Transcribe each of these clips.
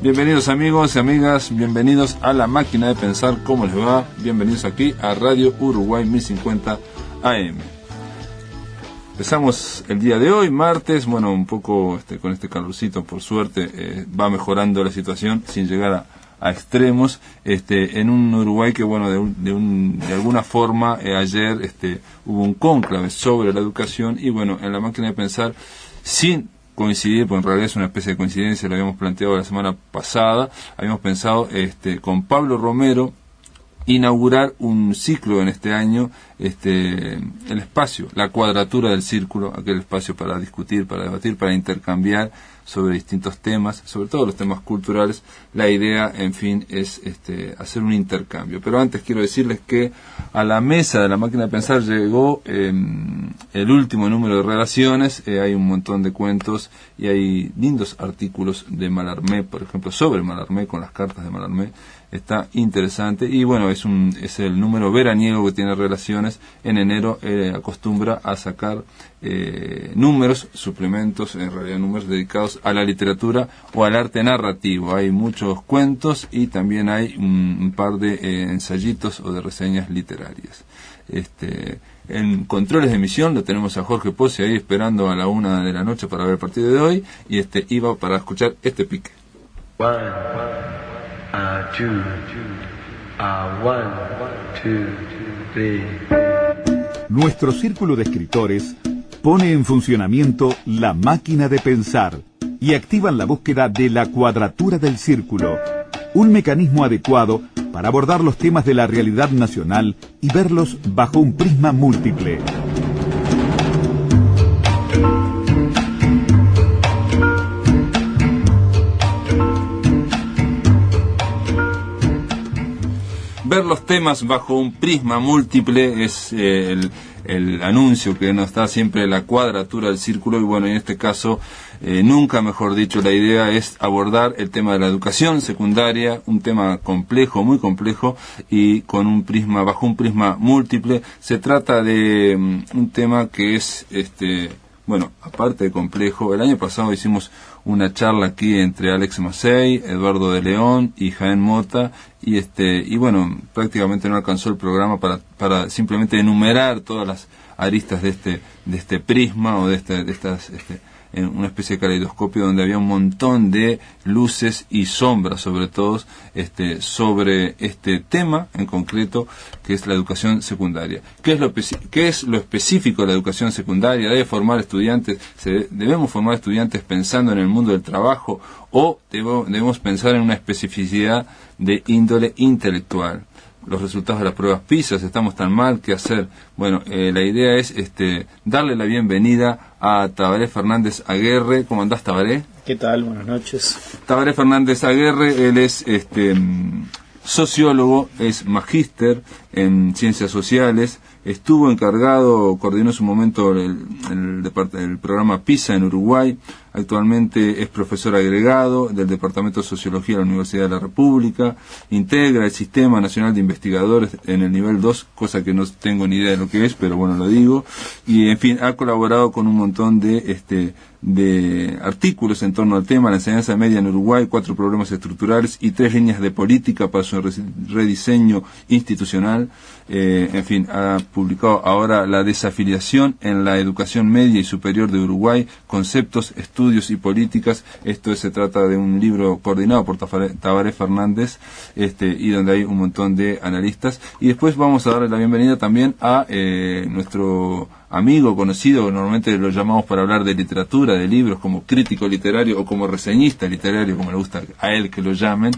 Bienvenidos amigos y amigas, bienvenidos a La Máquina de Pensar, ¿cómo les va? Bienvenidos aquí a Radio Uruguay 1050 AM. Empezamos el día de hoy, martes, bueno, un poco con este calorcito, por suerte, va mejorando la situación sin llegar a extremos, en un Uruguay que, bueno, de alguna forma, ayer hubo un cónclave sobre la educación y, bueno, en La Máquina de Pensar, sin coincidir, porque en realidad es una especie de coincidencia, lo habíamos planteado la semana pasada, habíamos pensado con Pablo Romero inaugurar un ciclo en este año, el espacio, la cuadratura del círculo, aquel espacio para discutir, para debatir, para intercambiar sobre distintos temas, sobre todo los temas culturales. La idea, en fin, es hacer un intercambio. Pero antes quiero decirles que a la mesa de La Máquina de Pensar llegó el último número de Relaciones. Hay un montón de cuentos y hay lindos artículos de Mallarmé, por ejemplo, sobre Mallarmé, con las cartas de Mallarmé. Está interesante y bueno, es el número veraniego que tiene Relaciones. En enero acostumbra a sacar números, suplementos, en realidad números dedicados a la literatura o al arte narrativo. Hay muchos cuentos y también hay un par de ensayitos o de reseñas literarias. En controles de emisión lo tenemos a Jorge Pozzi ahí esperando a la 1 de la noche para ver el partido de hoy y iba para escuchar este pique. Nuestro círculo de escritores pone en funcionamiento La Máquina de Pensar y activan la búsqueda de la cuadratura del círculo, un mecanismo adecuado para abordar los temas de la realidad nacional y verlos bajo un prisma múltiple. Ver los temas bajo un prisma múltiple es el anuncio que nos da siempre la cuadratura del círculo y bueno, en este caso, nunca mejor dicho, la idea es abordar el tema de la educación secundaria, un tema complejo, muy complejo y con bajo un prisma múltiple. Se trata de un tema que es, bueno, aparte de complejo, el año pasado hicimos una charla aquí entre Alex Massey, Eduardo de León y Jaén Mota y bueno, prácticamente no alcanzó el programa para simplemente enumerar todas las aristas de este prisma o de estas en una especie de caleidoscopio donde había un montón de luces y sombras, sobre todo sobre este tema en concreto que es la educación secundaria. ¿Qué es lo específico de la educación secundaria? ¿Debemos formar estudiantes pensando en el mundo del trabajo o debemos pensar en una especificidad de índole intelectual? Los resultados de las pruebas PISA, estamos tan mal, ¿qué hacer? Bueno, la idea es darle la bienvenida a Tabaré Fernández Aguerre. ¿Cómo andás, Tabaré? ¿Qué tal? Buenas noches. Tabaré Fernández Aguerre, él es sociólogo, es magíster en ciencias sociales, coordinó en su momento el programa PISA en Uruguay, actualmente es profesor agregado del Departamento de Sociología de la Universidad de la República, integra el Sistema Nacional de Investigadores en el nivel 2, cosa que no tengo ni idea de lo que es, pero bueno, lo digo, y en fin, ha colaborado con un montón de artículos en torno al tema, la enseñanza media en Uruguay, 4 problemas estructurales y 3 líneas de política para su rediseño institucional. En fin, ha publicado ahora La desafiliación en la educación media y superior de Uruguay, conceptos, estudios y políticas. Se trata de un libro coordinado por Tabaré Fernández, y donde hay un montón de analistas. Y después vamos a darle la bienvenida también a nuestro amigo conocido, normalmente lo llamamos para hablar de literatura, de libros, como crítico literario o como reseñista literario, como le gusta a él que lo llamen,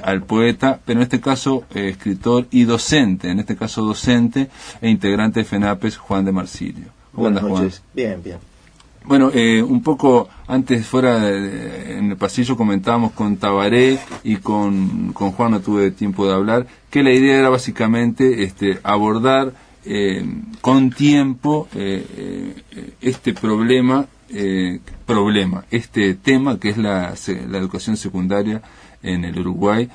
al poeta, pero en este caso escritor y docente, e integrante de FENAPES, Juan de Marsilio. Buenas noches. Bien. Bueno, un poco antes en el pasillo comentábamos con Tabaré y con Juan, no tuve tiempo de hablar, que la idea era básicamente abordar con tiempo este tema que es la educación secundaria en el Uruguay.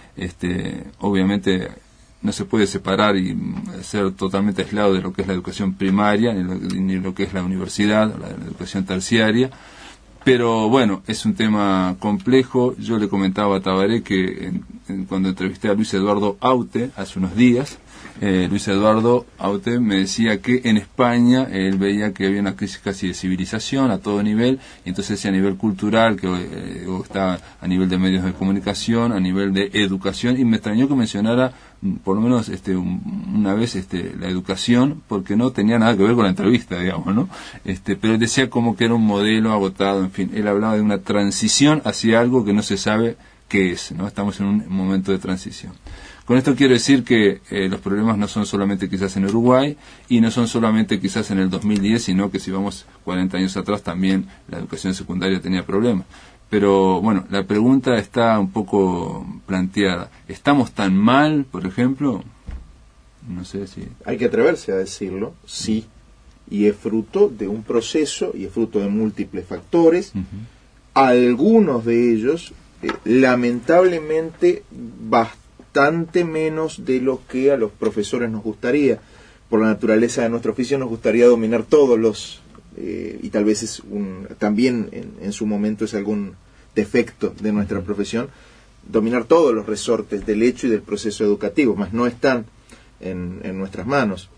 Obviamente no se puede separar y ser totalmente aislado de lo que es la educación primaria ni lo que es la universidad, la educación terciaria, Pero bueno, es un tema complejo. Yo le comentaba a Tabaré que cuando entrevisté a Luis Eduardo Aute hace unos días, Luis Eduardo Aute me decía que en España él veía que había una crisis casi de civilización a todo nivel, y entonces a nivel cultural, que está a nivel de medios de comunicación, a nivel de educación, y me extrañó que mencionara por lo menos una vez la educación, porque no tenía nada que ver con la entrevista, digamos, ¿no? Pero él decía como que era un modelo agotado, en fin, él hablaba de una transición hacia algo que no se sabe qué es, ¿no? Estamos en un momento de transición. Con esto quiero decir que los problemas no son solamente quizás en Uruguay, y no son solamente quizás en el 2010, sino que si vamos 40 años atrás también la educación secundaria tenía problemas. Pero bueno, la pregunta está un poco planteada. ¿Estamos tan mal, por ejemplo? No sé si... Hay que atreverse a decirlo, sí. Y es fruto de un proceso, y es fruto de múltiples factores. Algunos de ellos, lamentablemente, bastante menos de lo que a los profesores nos gustaría. Por la naturaleza de nuestro oficio nos gustaría dominar todos los... y tal vez también en su momento es algún defecto de nuestra profesión, dominar todos los resortes del hecho y del proceso educativo, mas no están en nuestras manos.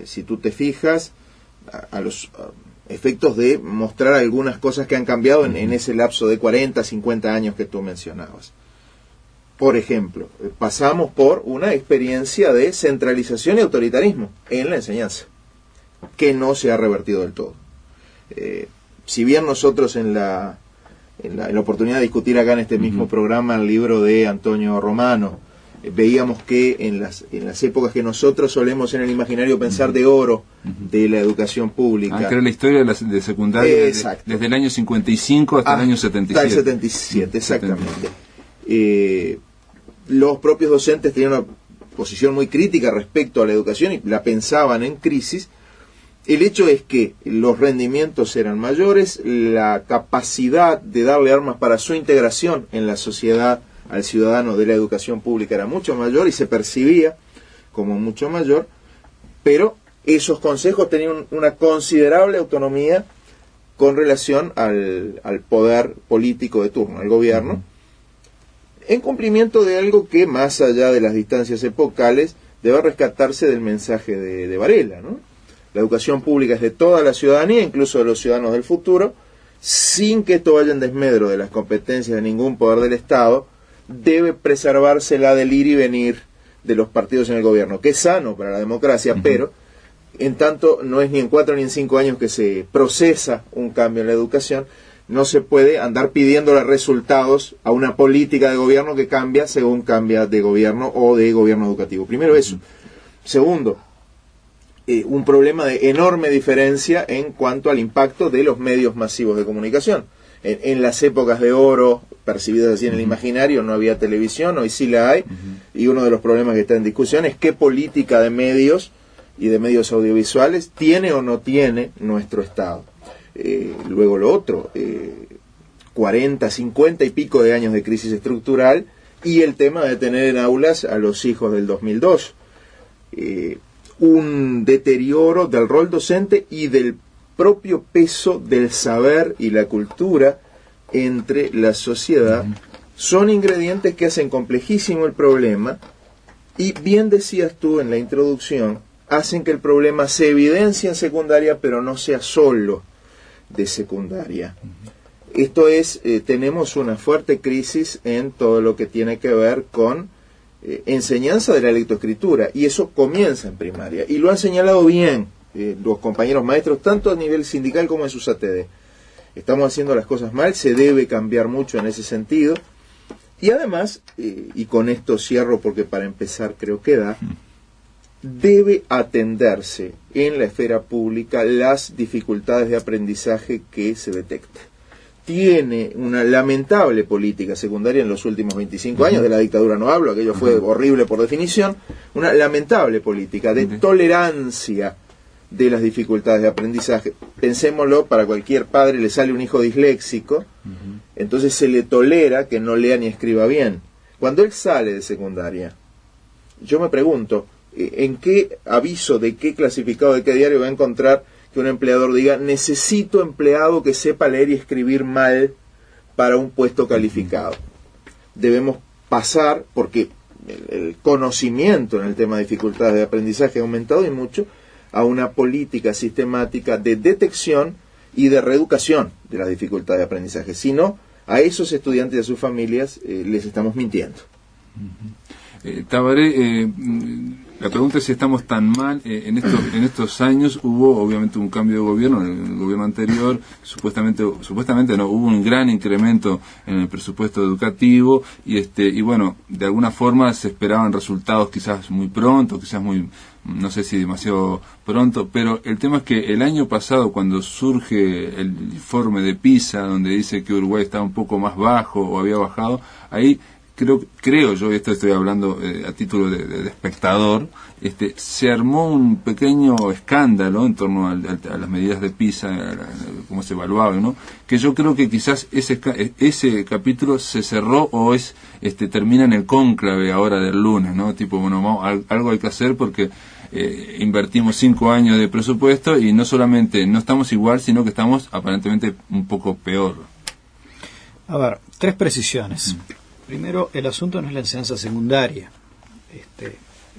Si tú te fijas, a los efectos de mostrar algunas cosas que han cambiado en ese lapso de 40, 50 años que tú mencionabas. Por ejemplo, pasamos por una experiencia de centralización y autoritarismo en la enseñanza, que no se ha revertido del todo. Si bien nosotros en la oportunidad de discutir acá en este mismo programa el libro de Antonio Romano, veíamos que en las épocas que nosotros solemos en el imaginario pensar de oro de la educación pública, que era la historia de secundaria desde el año 55 hasta el año 77. Hasta el 77, exactamente. Los propios docentes tenían una posición muy crítica respecto a la educación y la pensaban en crisis. El hecho es que los rendimientos eran mayores, la capacidad de darle armas para su integración en la sociedad al ciudadano de la educación pública era mucho mayor y se percibía como mucho mayor, pero esos consejos tenían una considerable autonomía con relación al poder político de turno, al gobierno, en cumplimiento de algo que, más allá de las distancias epocales, debe rescatarse del mensaje de Varela, ¿no? La educación pública es de toda la ciudadanía, incluso de los ciudadanos del futuro, sin que esto vaya en desmedro de las competencias de ningún poder del Estado. Debe preservarse la del ir y venir de los partidos en el gobierno, que es sano para la democracia, pero en tanto no es ni en 4 ni en 5 años que se procesa un cambio en la educación. No se puede andar pidiéndole resultados a una política de gobierno que cambia según cambia de gobierno o de gobierno educativo. Primero eso. Segundo, un problema de enorme diferencia en cuanto al impacto de los medios masivos de comunicación. En las épocas de oro, percibidas así en el imaginario, no había televisión, hoy sí la hay, y uno de los problemas que está en discusión es qué política de medios y de medios audiovisuales tiene o no tiene nuestro Estado. Luego lo otro, 40, 50 y pico de años de crisis estructural y el tema de tener en aulas a los hijos del 2002. Un deterioro del rol docente y del propio peso del saber y la cultura entre la sociedad. Son ingredientes que hacen complejísimo el problema y, bien decías tú en la introducción, hacen que el problema se evidencie en secundaria, pero no sea solo de secundaria. Esto es, tenemos una fuerte crisis en todo lo que tiene que ver con enseñanza de la lectoescritura, y eso comienza en primaria, y lo han señalado bien los compañeros maestros, tanto a nivel sindical como en sus ATD. Estamos haciendo las cosas mal, se debe cambiar mucho en ese sentido, y además, y con esto cierro porque para empezar creo que da, debe atenderse en la esfera pública las dificultades de aprendizaje que se detectan. Tiene una lamentable política secundaria en los últimos 25 años, de la dictadura no hablo, aquello fue horrible por definición, una lamentable política de tolerancia de las dificultades de aprendizaje. Pensémoslo, para cualquier padre le sale un hijo disléxico, entonces se le tolera que no lea ni escriba bien. Cuando él sale de secundaria, yo me pregunto, ¿en qué aviso, de qué clasificado, de qué diario va a encontrar que un empleador diga, necesito empleado que sepa leer y escribir mal para un puesto calificado. Debemos pasar, porque el conocimiento en el tema de dificultades de aprendizaje ha aumentado y mucho, a una política sistemática de detección y de reeducación de las dificultades de aprendizaje. Si no, a esos estudiantes y a sus familias les estamos mintiendo. Tabaré, la pregunta es si estamos tan mal. En estos años hubo obviamente un cambio de gobierno. En el gobierno anterior supuestamente no, hubo un gran incremento en el presupuesto educativo y bueno, de alguna forma se esperaban resultados quizás muy pronto, quizás muy, no sé si demasiado pronto, pero el tema es que el año pasado, cuando surge el informe de PISA, donde dice que Uruguay estaba un poco más bajo o había bajado, ahí creo yo, y esto estoy hablando a título de espectador, se armó un pequeño escándalo en torno a las medidas de PISA, cómo se evaluaba, ¿no? Que yo creo que quizás ese capítulo se cerró o termina en el cónclave ahora del lunes, ¿no? Tipo, bueno, algo hay que hacer porque invertimos 5 años de presupuesto y no solamente no estamos igual, sino que estamos aparentemente un poco peor. A ver, 3 precisiones. Primero, el asunto no es la enseñanza secundaria.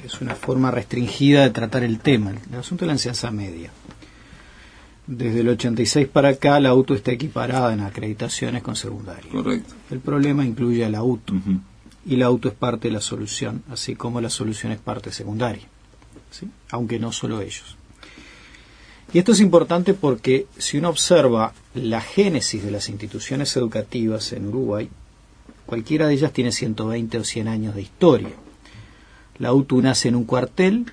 Es una forma restringida de tratar el tema. El asunto es la enseñanza media. Desde el 86 para acá, la UTU está equiparada en acreditaciones con secundaria. Correcto. El problema incluye a la UTU. Y la UTU es parte de la solución, así como la solución es parte secundaria. ¿Sí? Aunque no solo ellos. Y esto es importante porque si uno observa la génesis de las instituciones educativas en Uruguay, cualquiera de ellas tiene 120 o 100 años de historia. La UTU nace en un cuartel,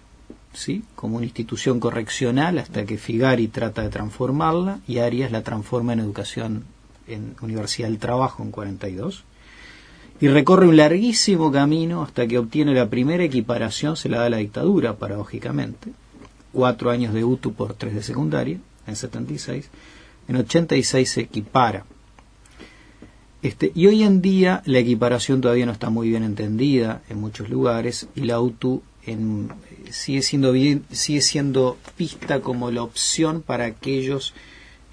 ¿sí?, como una institución correccional, hasta que Figari trata de transformarla y Arias la transforma en educación en Universidad del Trabajo en 42. Y recorre un larguísimo camino hasta que obtiene la primera equiparación, se la da la dictadura, paradójicamente. 4 años de UTU por 3 de secundaria, en 76. En 86 se equipara. Y hoy en día la equiparación todavía no está muy bien entendida en muchos lugares y la UTU sigue siendo vista como la opción para aquellos,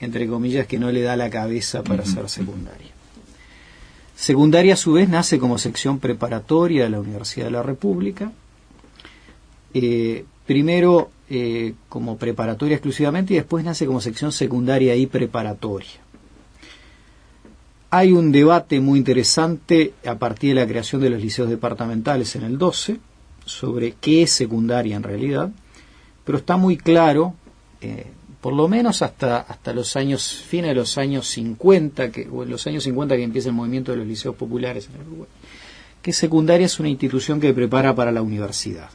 entre comillas, que no le da la cabeza para ser secundaria. Secundaria a su vez nace como sección preparatoria de la Universidad de la República, primero como preparatoria exclusivamente y después nace como sección secundaria y preparatoria. Hay un debate muy interesante a partir de la creación de los liceos departamentales en el 12 sobre qué es secundaria en realidad, pero está muy claro, por lo menos hasta los años, fines de los años 50, o en los años 50 que empieza el movimiento de los liceos populares en el Uruguay, que secundaria es una institución que prepara para la universidad.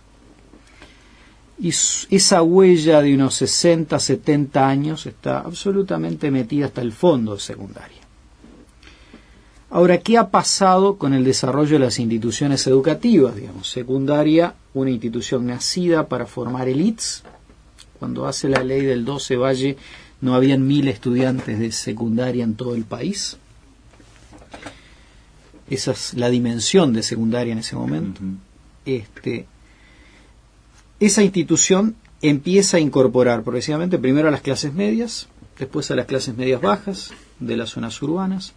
Y esa huella de unos 60, 70 años está absolutamente metida hasta el fondo de secundaria. Ahora, ¿qué ha pasado con el desarrollo de las instituciones educativas? Digamos, secundaria, una institución nacida para formar élites. Cuando hace la ley del 12 Valle, no habían 1000 estudiantes de secundaria en todo el país. Esa es la dimensión de secundaria en ese momento. Esa institución empieza a incorporar progresivamente primero a las clases medias, después a las clases medias bajas de las zonas urbanas,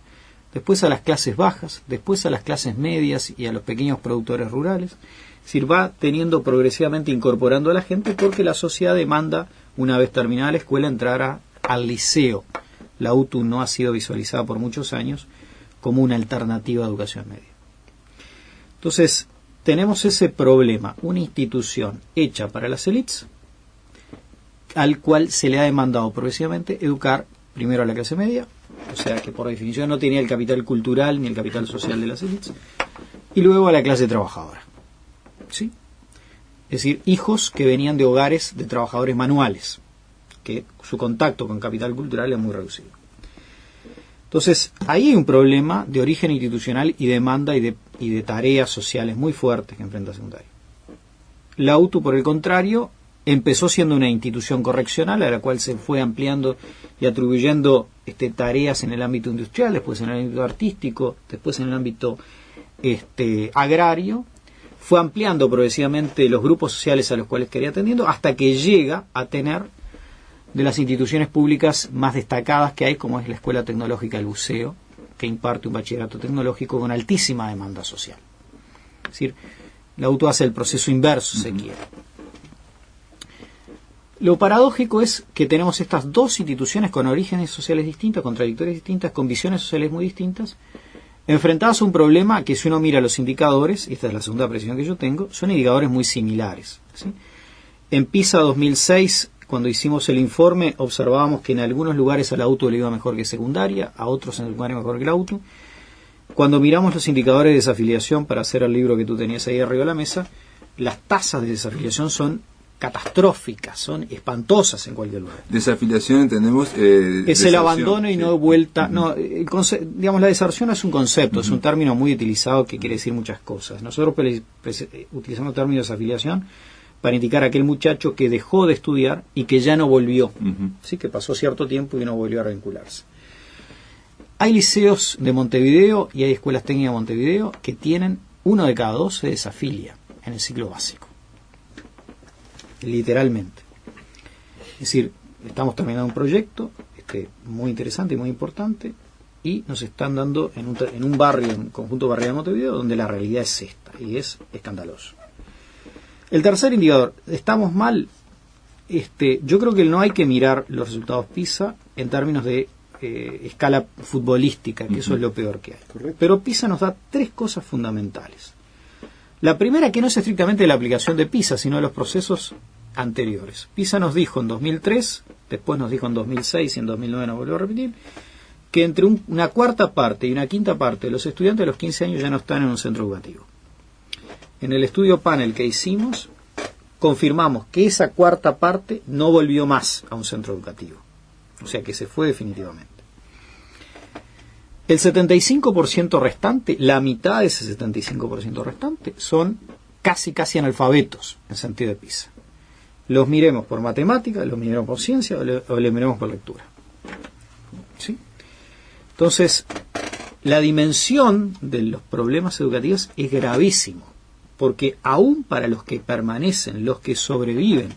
después a las clases bajas, después a las clases medias y a los pequeños productores rurales. Es decir, va teniendo progresivamente incorporando a la gente porque la sociedad demanda, una vez terminada la escuela, entrar al liceo. La UTU no ha sido visualizada por muchos años como una alternativa a educación media. Entonces, tenemos ese problema, una institución hecha para las élites, al cual se le ha demandado progresivamente educar primero a la clase media, o sea que por definición no tenía el capital cultural ni el capital social de las élites, y luego a la clase trabajadora. ¿Sí? Es decir, hijos que venían de hogares de trabajadores manuales, que su contacto con capital cultural es muy reducido. Entonces, ahí hay un problema de origen institucional y demanda y de tareas sociales muy fuertes que enfrenta secundaria. La UTU, por el contrario, empezó siendo una institución correccional a la cual se fue ampliando y atribuyendo tareas en el ámbito industrial, después en el ámbito artístico, después en el ámbito agrario. Fue ampliando progresivamente los grupos sociales a los cuales quería atendiendo hasta que llega a tener de las instituciones públicas más destacadas que hay, como es la Escuela Tecnológica del Buceo, que imparte un bachillerato tecnológico con altísima demanda social. Es decir, la UTU hace el proceso inverso, se quiere. Lo paradójico es que tenemos estas dos instituciones con orígenes sociales distintos, con trayectorias distintas, con visiones sociales muy distintas, enfrentadas a un problema que, si uno mira los indicadores, y esta es la segunda apreciación que yo tengo, son indicadores muy similares, ¿sí? En PISA 2006, cuando hicimos el informe, observábamos que en algunos lugares a la UTU le iba mejor que secundaria, a otros en lugares mejor que la UTU. Cuando miramos los indicadores de desafiliación, para hacer el libro que tú tenías ahí arriba de la mesa, las tasas de desafiliación son catastróficas, son espantosas en cualquier lugar. Desafiliación entendemos es el abandono y no vuelta. No, digamos, la deserción es un concepto, es un término muy utilizado que quiere decir muchas cosas. Nosotros utilizamos el término desafiliación para indicar a aquel muchacho que dejó de estudiar y que ya no volvió, ¿sí? Que pasó cierto tiempo y no volvió a vincularse. Hay liceos de Montevideo y hay escuelas técnicas de Montevideo que tienen 1 de cada 2 se desafilia en el ciclo básico. Literalmente. Es decir, estamos terminando un proyecto muy interesante y muy importante, y nos están dando en un barrio, en un conjunto barrial de Montevideo, donde la realidad es esta, y es escandaloso. El tercer indicador, ¿estamos mal? Yo creo que no hay que mirar los resultados PISA en términos de escala futbolística, que eso es lo peor que hay. Correcto. Pero PISA nos da 3 cosas fundamentales. La primera, que no es estrictamente la aplicación de PISA, sino de los procesos anteriores. PISA nos dijo en 2003, después nos dijo en 2006 y en 2009 nos volvió a repetir, que entre una cuarta parte y una quinta parte de los estudiantes de los 15 años ya no están en un centro educativo. En el estudio panel que hicimos, confirmamos que esa cuarta parte no volvió más a un centro educativo. O sea que se fue definitivamente. El 75% restante, la mitad de ese 75% restante, son casi analfabetos en sentido de PISA. Los miremos por matemática, los miremos por ciencia o los miremos por lectura. ¿Sí? Entonces, la dimensión de los problemas educativos es gravísimo, porque aún para los que permanecen, los que sobreviven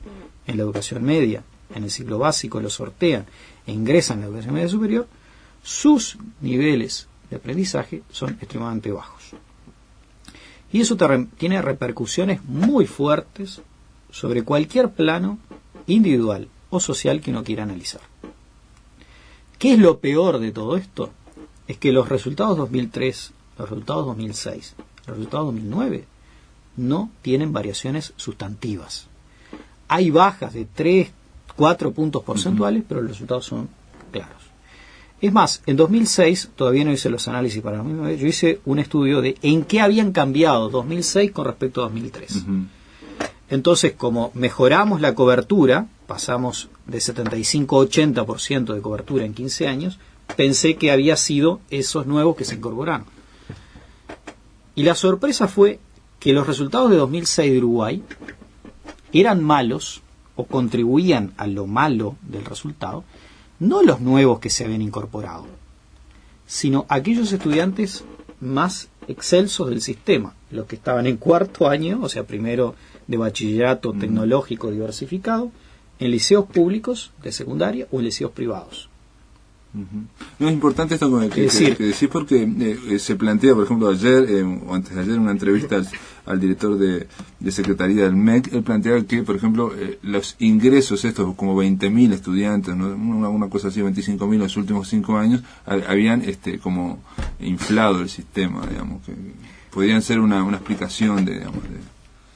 en la educación media, en el ciclo básico, lo sortean e ingresan en la educación media superior, sus niveles de aprendizaje son extremadamente bajos. Y eso tiene repercusiones muy fuertes sobre cualquier plano individual o social que uno quiera analizar. ¿Qué es lo peor de todo esto? Es que los resultados 2003, los resultados 2006, los resultados 2009 no tienen variaciones sustantivas. Hay bajas de 3, 4 puntos porcentuales, pero los resultados son claros. Es más, en 2006, todavía no hice los análisis para 2009, yo hice un estudio de en qué habían cambiado 2006 con respecto a 2003. Entonces, como mejoramos la cobertura, pasamos de 75 a 80% de cobertura en 15 años, pensé que había sido esos nuevos que se incorporaron. Y la sorpresa fue que los resultados de 2006 de Uruguay eran malos o contribuían a lo malo del resultado, no los nuevos que se habían incorporado, sino aquellos estudiantes más excelsos del sistema, los que estaban en cuarto año, o sea, primero de bachillerato tecnológico diversificado, en liceos públicos de secundaria o en liceos privados. No es importante esto que decís, porque se plantea, por ejemplo, ayer o antes de ayer, en una entrevista al director de Secretaría del MEC, él planteaba que, por ejemplo, los ingresos estos, como 20.000 estudiantes, ¿no? una cosa así, 25.000 en los últimos 5 años, habían como inflado el sistema, digamos, que podrían ser una explicación de.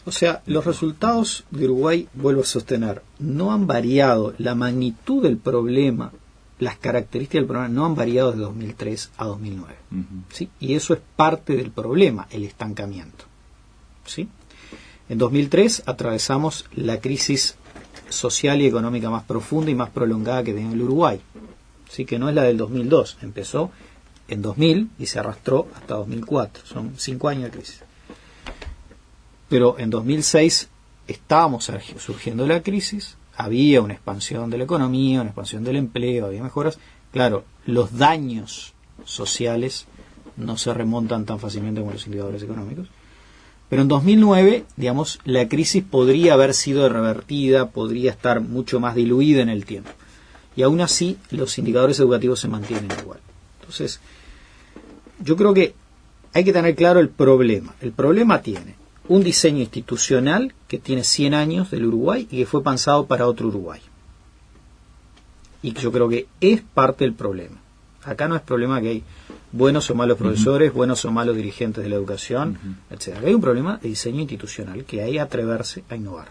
O sea, los resultados de Uruguay, vuelvo a sostener, no han variado, la magnitud del problema, las características del problema no han variado de 2003 a 2009. ¿Sí? Y eso es parte del problema, el estancamiento. ¿Sí? En 2003 atravesamos la crisis social y económica más profunda y más prolongada que tenía el Uruguay. ¿Sí? Que no es la del 2002, empezó en 2000 y se arrastró hasta 2004. Son 5 años de crisis. Pero en 2006 estábamos surgiendo de la crisis, había una expansión de la economía, una expansión del empleo, había mejoras. Claro, los daños sociales no se remontan tan fácilmente como los indicadores económicos. Pero en 2009, digamos, la crisis podría haber sido revertida, podría estar mucho más diluida en el tiempo. y aún así los indicadores educativos se mantienen igual. Entonces, yo creo que hay que tener claro el problema. El problema tiene un diseño institucional que tiene 100 años del Uruguay y que fue pensado para otro Uruguay. Y yo creo que es parte del problema. Acá no es problema que hay buenos o malos profesores, buenos o malos dirigentes de la educación, etc. Hay un problema de diseño institucional que hay que atreverse a innovar.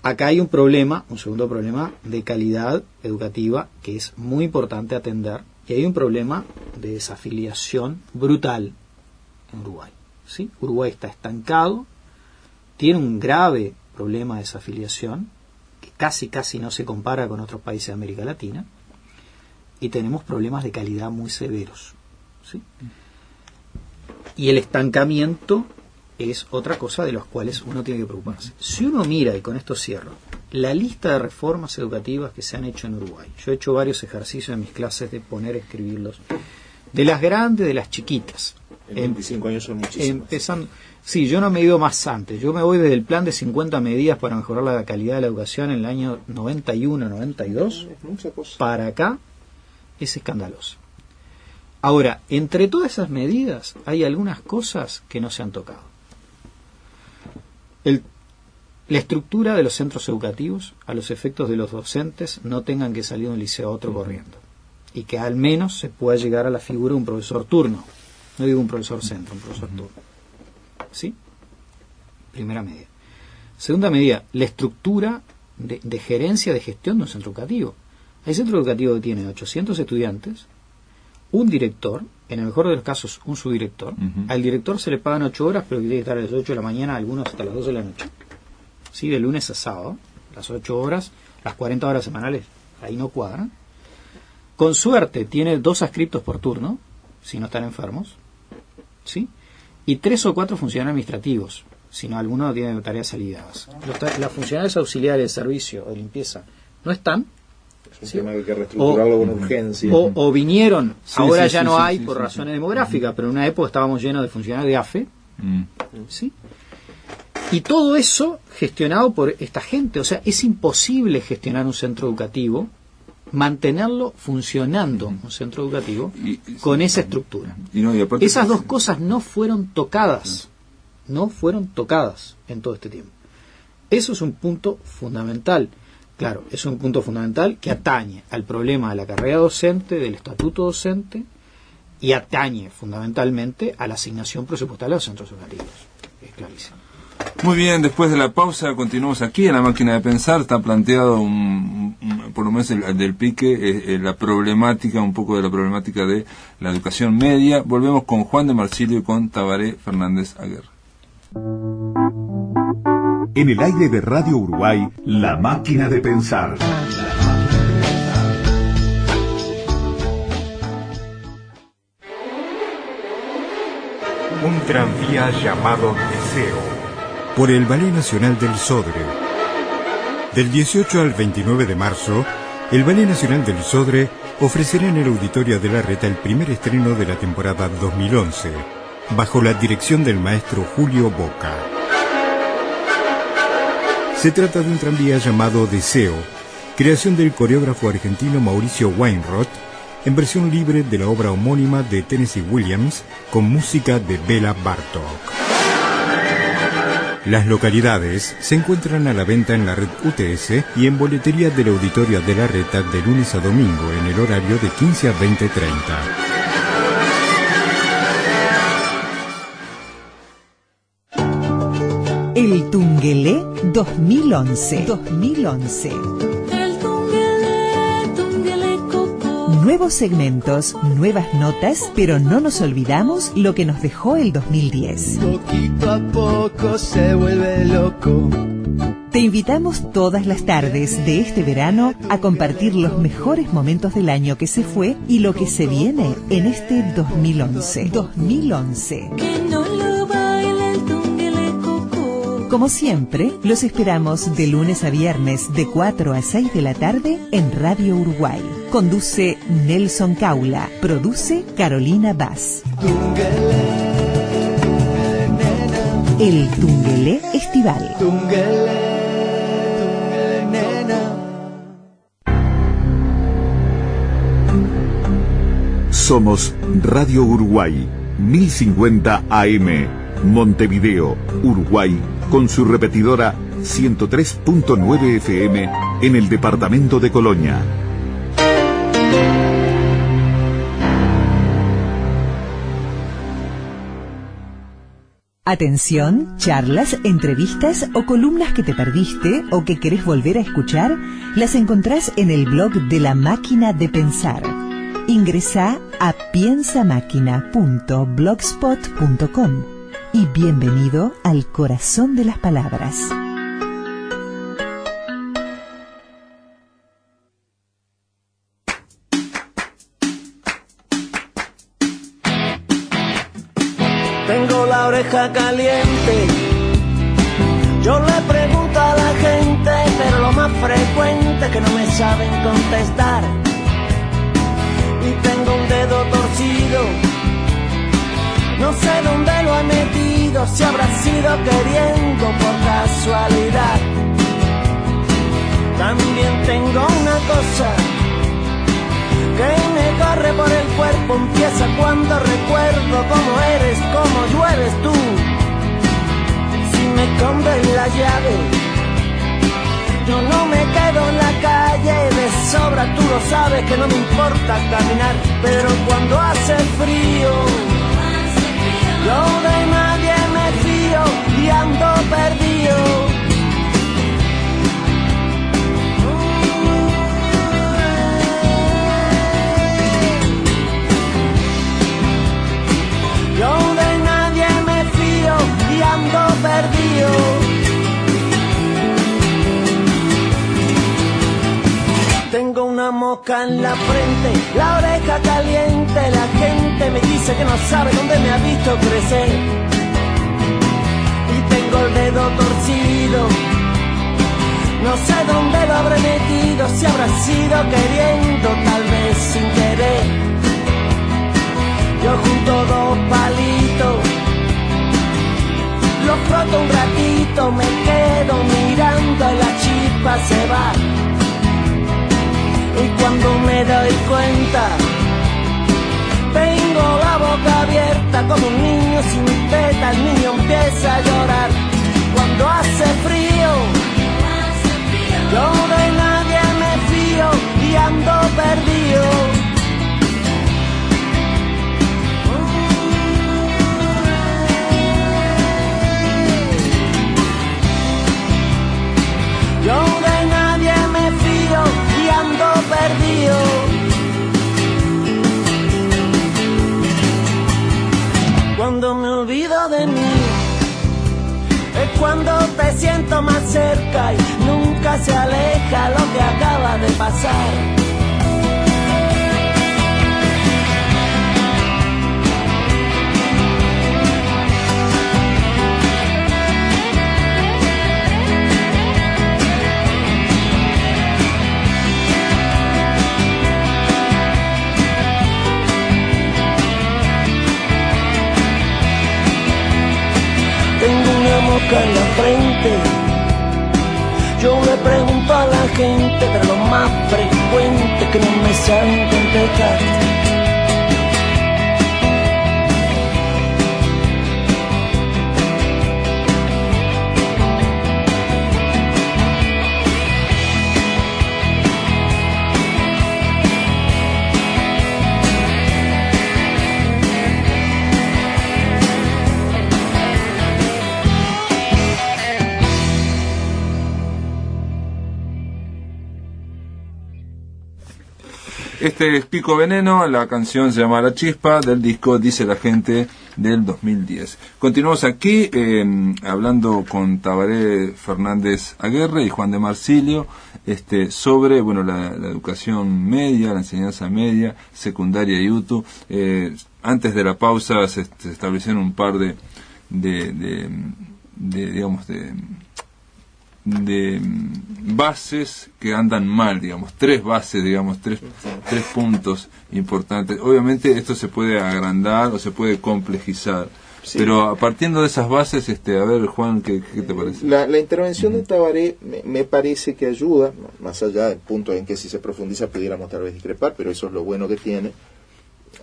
Acá hay un problema, un segundo problema de calidad educativa que es muy importante atender, y hay un problema de desafiliación brutal en Uruguay. ¿Sí? Uruguay está estancado, tiene un grave problema de desafiliación que casi no se compara con otros países de América Latina, y tenemos problemas de calidad muy severos. ¿Sí? Y el estancamiento es otra cosa de las cuales uno tiene que preocuparse. Si uno mira, y con esto cierro, la lista de reformas educativas que se han hecho en Uruguay, yo he hecho varios ejercicios en mis clases de poner a escribirlos, de las grandes, de las chiquitas. En 25 años son muchísimas. Empezando, sí, yo no me he ido más antes, yo me voy desde el plan de 50 medidas para mejorar la calidad de la educación en el año 91, 92, para acá, es escandaloso. Ahora, entre todas esas medidas hay algunas cosas que no se han tocado. La estructura de los centros educativos, a los efectos de los docentes, no tengan que salir de un liceo a otro corriendo. Y que al menos se pueda llegar a la figura de un profesor turno. No digo un profesor centro, un profesor turno. ¿Sí? Primera medida. Segunda medida, la estructura de gerencia, de gestión de un centro educativo. Hay centros educativos que tienen 800 estudiantes, un director, en el mejor de los casos un subdirector. Al director se le pagan 8 horas, pero que tiene que estar a las 8 de la mañana, algunos hasta las 12 de la noche. ¿Sí? De lunes a sábado, las 8 horas, las 40 horas semanales, ahí no cuadran. Con suerte tiene 2 adscriptos por turno, si no están enfermos, ¿sí? Y 3 o 4 funcionarios administrativos, si no alguno tiene tareas salidadas. Las funcionarios auxiliares de servicio o de limpieza no están. Es un tema que hay que reestructurarlo con urgencia. O vinieron, ahora ya no hay por razones demográficas, pero en una época estábamos llenos de funcionarios de AFE. ¿Sí? Y todo eso gestionado por esta gente. O sea, es imposible gestionar un centro educativo, mantenerlo funcionando, un centro educativo, con esa estructura. Esas dos cosas no fueron tocadas. No fueron tocadas en todo este tiempo. Eso es un punto fundamental. Claro, es un punto fundamental que atañe al problema de la carrera docente, del estatuto docente, y atañe fundamentalmente a la asignación presupuestal de los centros educativos. Es clarísimo. Muy bien, después de la pausa continuamos aquí en La Máquina de Pensar. Está planteado por lo menos el del pique, la problemática, un poco de la problemática de la educación media. Volvemos con Juan de Marsilio y con Tabaré Fernández Aguirre. En el aire de Radio Uruguay, La Máquina de Pensar. Un tranvía llamado Deseo, por el Ballet Nacional del Sodre. Del 18 al 29 de marzo, el Ballet Nacional del Sodre ofrecerá en el Auditorio de Larreta el primer estreno de la temporada 2011, bajo la dirección del maestro Julio Boca. Se trata de un tranvía llamado Deseo, creación del coreógrafo argentino Mauricio Weinroth, en versión libre de la obra homónima de Tennessee Williams, con música de Bela Bartók. Las localidades se encuentran a la venta en la red UTS y en boletería del Auditorio de Larreta de lunes a domingo en el horario de 15 a 20:30. El Tungelé 2011. Nuevos segmentos, nuevas notas, pero no nos olvidamos lo que nos dejó el 2010. Poquito a poco se vuelve loco. Te invitamos todas las tardes de este verano a compartir los mejores momentos del año que se fue y lo que se viene en este 2011. Que no lo baile el Tungelé Coco. Como siempre, los esperamos de lunes a viernes de 4 a 6 de la tarde en Radio Uruguay. Conduce Nelson Caula. Produce Carolina Vaz. El Tungelé Estival. Somos Radio Uruguay, 1050 AM, Montevideo, Uruguay, con su repetidora 103.9 FM en el departamento de Colonia. Atención, charlas, entrevistas o columnas que te perdiste o que querés volver a escuchar, las encontrás en el blog de La Máquina de Pensar. Ingresá a piensamáquina.blogspot.com y bienvenido al corazón de las palabras. Tengo la oreja caliente, yo le pregunto a la gente, pero lo más frecuente es que no me saben contestar. Y tengo un dedo torcido, no sé dónde lo he metido, si habrá sido queriendo por casualidad. También tengo una cosa que me corre por el cuerpo, empieza cuando recuerdo cómo eres, cómo llueves tú. Si me escondes la llave, yo no me quedo en la calle, de sobra tú lo sabes que no me importa caminar, pero cuando hace frío, yo de nadie me fío y ando perdido. Yo de nadie me fío y ando perdido. Tengo una mosca en la frente, la oreja caliente, la gente me dice que no sabe dónde me ha visto crecer. Y tengo el dedo torcido, no sé dónde lo habré metido, si habrá sido queriendo, tal vez sin querer. Yo junto dos palitos, los froto un ratito, me quedo mirando y la chispa se va. Y cuando me doy cuenta, tengo la boca abierta como un niño sin teta, el niño empieza a llorar. Cuando hace frío, yo de nadie me fío y ando perdido. Yo de nadie me fío y ando perdido. Cuando me olvido de mí, es cuando te siento más cerca y nunca se aleja lo que acaba de pasar. En la frente, yo le pregunto a la gente, pero lo más frecuente que no me saben contestar. Este es Pico Veneno, la canción se llama La Chispa, del disco Dice la Gente del 2010. Continuamos aquí hablando con Tabaré Fernández Aguerre y Juan de Marsilio sobre la educación media, la enseñanza media, secundaria y UTU. Antes de la pausa se establecieron un par de bases que andan mal, tres bases, tres puntos importantes. Obviamente esto se puede agrandar o se puede complejizar, sí. Pero partiendo de esas bases, a ver, Juan, ¿qué te parece? La intervención de Tabaré me parece que ayuda, más allá del punto en que si se profundiza pudiéramos tal vez discrepar, pero eso es lo bueno que tiene,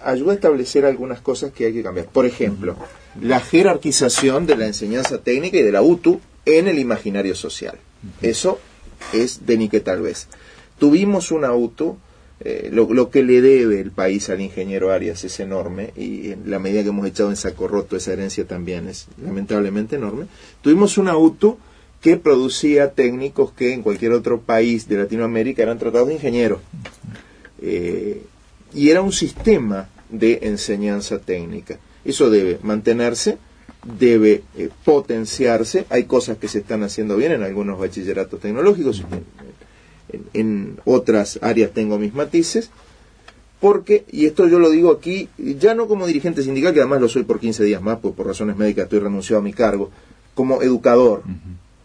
ayuda a establecer algunas cosas que hay que cambiar. Por ejemplo, la jerarquización de la enseñanza técnica y de la UTU en el imaginario social. Eso es de ni que tal vez. Tuvimos una UTU, lo que le debe el país al ingeniero Arias es enorme, y en la medida que hemos echado en saco roto esa herencia también es lamentablemente enorme. Tuvimos una UTU que producía técnicos que en cualquier otro país de Latinoamérica eran tratados de ingenieros. Y era un sistema de enseñanza técnica. Eso debe mantenerse, debe potenciarse. Hay cosas que se están haciendo bien en algunos bachilleratos tecnológicos, en otras áreas tengo mis matices, porque, y esto yo lo digo aquí, ya no como dirigente sindical, que además lo soy por 15 días más, pues por razones médicas estoy renunciado a mi cargo, como educador.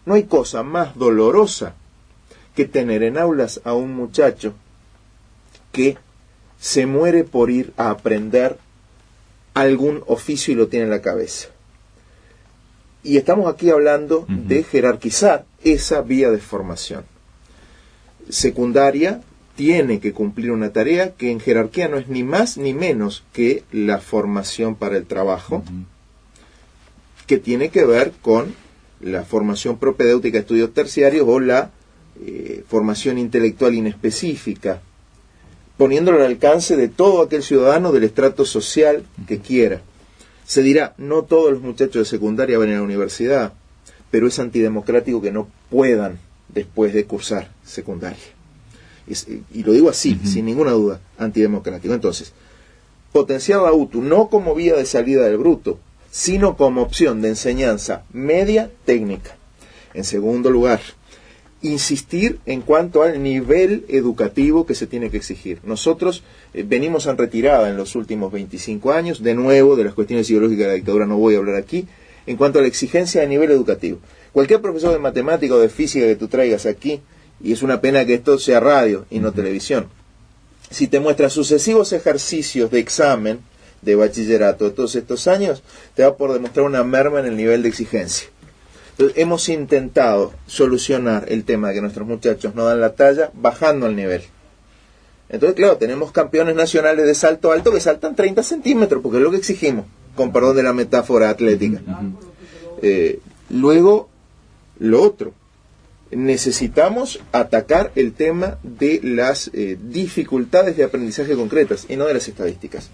No hay cosa más dolorosa que tener en aulas a un muchacho que se muere por ir a aprender algún oficio y lo tiene en la cabeza. Y estamos aquí hablando de jerarquizar esa vía de formación. Secundaria tiene que cumplir una tarea que en jerarquía no es ni más ni menos que la formación para el trabajo, que tiene que ver con la formación propedéutica de estudios terciarios o la formación intelectual inespecífica, poniéndolo al alcance de todo aquel ciudadano del estrato social que quiera. Se dirá, no todos los muchachos de secundaria van a la universidad, pero es antidemocrático que no puedan después de cursar secundaria. Y lo digo así, sin ninguna duda, antidemocrático. Entonces, potenciar la UTU no como vía de salida del bruto, sino como opción de enseñanza media técnica. En segundo lugar, insistir en cuanto al nivel educativo que se tiene que exigir. Nosotros venimos en retirada en los últimos 25 años, de nuevo, de las cuestiones ideológicas de la dictadura no voy a hablar aquí, en cuanto a la exigencia de nivel educativo. Cualquier profesor de matemática o de física que tú traigas aquí, y es una pena que esto sea radio y no televisión, si te muestra sucesivos ejercicios de examen de bachillerato de todos estos años, te va por demostrar una merma en el nivel de exigencia. Entonces, hemos intentado solucionar el tema de que nuestros muchachos no dan la talla bajando el nivel. Entonces, claro, tenemos campeones nacionales de salto alto que saltan 30 centímetros, porque es lo que exigimos, con perdón de la metáfora atlética. Luego, lo otro, necesitamos atacar el tema de las dificultades de aprendizaje concretas y no de las estadísticas.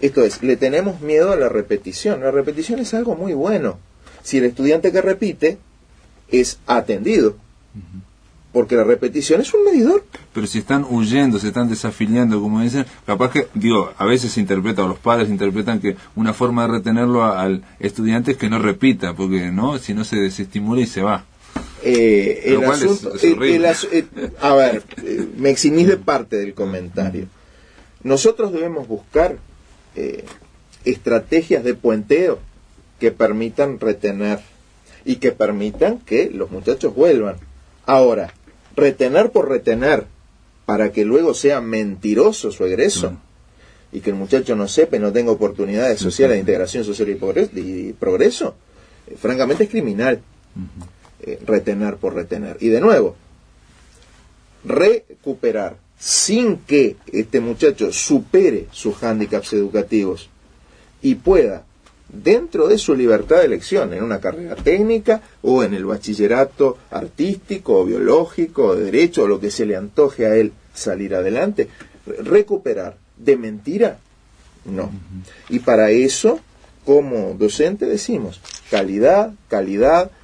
Esto es, le tenemos miedo a la repetición. La repetición es algo muy bueno. Si el estudiante que repite es atendido, porque la repetición es un medidor. Pero si están huyendo, se están desafiliando, como dicen, capaz que, a veces se interpreta, o los padres interpretan que una forma de retenerlo al estudiante es que no repita, porque no, si no se desestimula y se va. El asunto, a ver, me eximís de parte del comentario. Nosotros debemos buscar estrategias de puenteo que permitan retener y que permitan que los muchachos vuelvan. Ahora, retener por retener para que luego sea mentiroso su egreso y que el muchacho no sepa y no tenga oportunidades sociales de integración social y progreso, francamente es criminal. Retener por retener. Y de nuevo, recuperar sin que este muchacho supere sus hándicaps educativos y pueda, dentro de su libertad de elección, en una carrera técnica o en el bachillerato artístico o biológico o de derecho o lo que se le antoje a él salir adelante, recuperar de mentira, no. Y para eso, como docente decimos, calidad,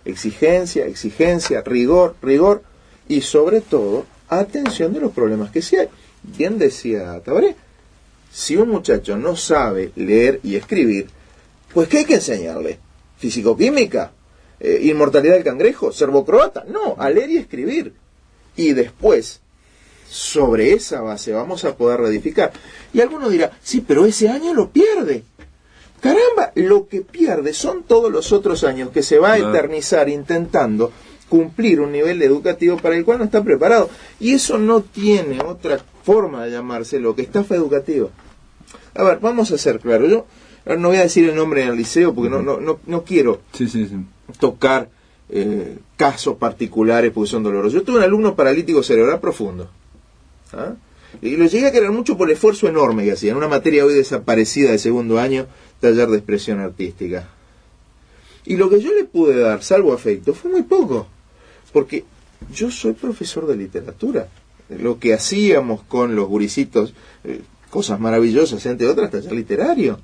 exigencia, rigor y sobre todo atención de los problemas que sí hay. Bien decía Tabaré, si un muchacho no sabe leer y escribir, pues ¿qué hay que enseñarle? ¿Físico-química? ¿Inmortalidad del cangrejo? ¿Serbo-croata? No, a leer y escribir. Y después, sobre esa base vamos a poder reedificar. Y alguno dirá, sí, pero ese año lo pierde. Caramba, lo que pierde son todos los otros años que se va a eternizar intentando cumplir un nivel educativo para el cual no está preparado. Y eso no tiene otra forma de llamarse lo que estafa educativa. A ver, vamos a ser claros. Yo no voy a decir el nombre en el liceo porque no quiero tocar casos particulares porque son dolorosos. Yo tuve un alumno paralítico cerebral profundo. Y lo llegué a querer mucho por el esfuerzo enorme que hacían. Una materia hoy desaparecida de segundo año, taller de expresión artística. Y lo que yo le pude dar, salvo afecto, fue muy poco. Porque yo soy profesor de literatura. Lo que hacíamos con los gurisitos, cosas maravillosas, entre otras, taller literario.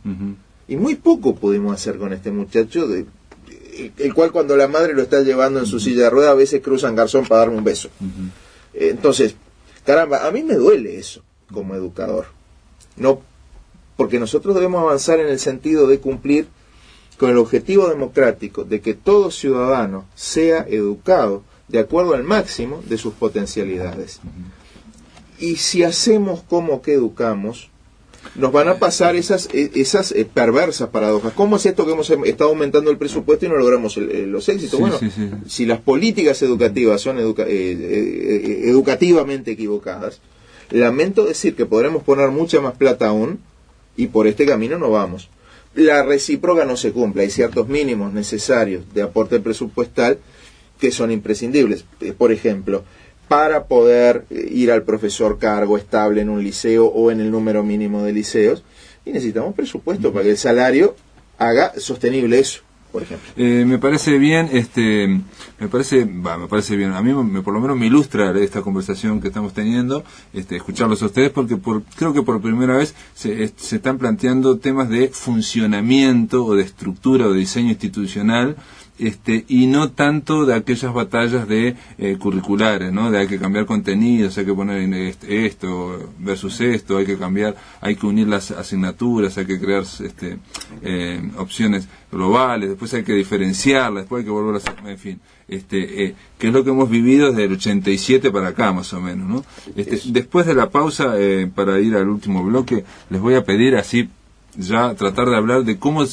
Y muy poco pudimos hacer con este muchacho, el cual cuando la madre lo está llevando en su silla de ruedas, a veces cruzan garzón para darme un beso. Entonces, caramba, a mí me duele eso como educador. No, porque nosotros debemos avanzar en el sentido de cumplir con el objetivo democrático de que todo ciudadano sea educado de acuerdo al máximo de sus potencialidades. Y si hacemos como que educamos, nos van a pasar esas perversas paradojas. ¿Cómo es esto que hemos estado aumentando el presupuesto y no logramos los éxitos? Si las políticas educativas son educativamente equivocadas, lamento decir que podremos poner mucha más plata aún, y por este camino no vamos. La recíproca no se cumple. Hay ciertos mínimos necesarios de aporte presupuestal que son imprescindibles. Por ejemplo, para poder ir al profesor cargo estable en un liceo o en el número mínimo de liceos, y necesitamos presupuesto para que el salario haga sostenible eso, por ejemplo. Me parece bien, me parece bien. A mí por lo menos me ilustra esta conversación que estamos teniendo, escucharlos a ustedes, porque creo que por primera vez se están planteando temas de funcionamiento o de estructura o de diseño institucional, y no tanto de aquellas batallas de curriculares, ¿no? De hay que cambiar contenidos, hay que poner esto versus esto, hay que cambiar, hay que unir las asignaturas, hay que crear opciones globales, después hay que diferenciarlas, después hay que volver a hacer, en fin, que es lo que hemos vivido desde el 87 para acá, más o menos, ¿no? Después de la pausa, para ir al último bloque, les voy a pedir así ya tratar de hablar de cómo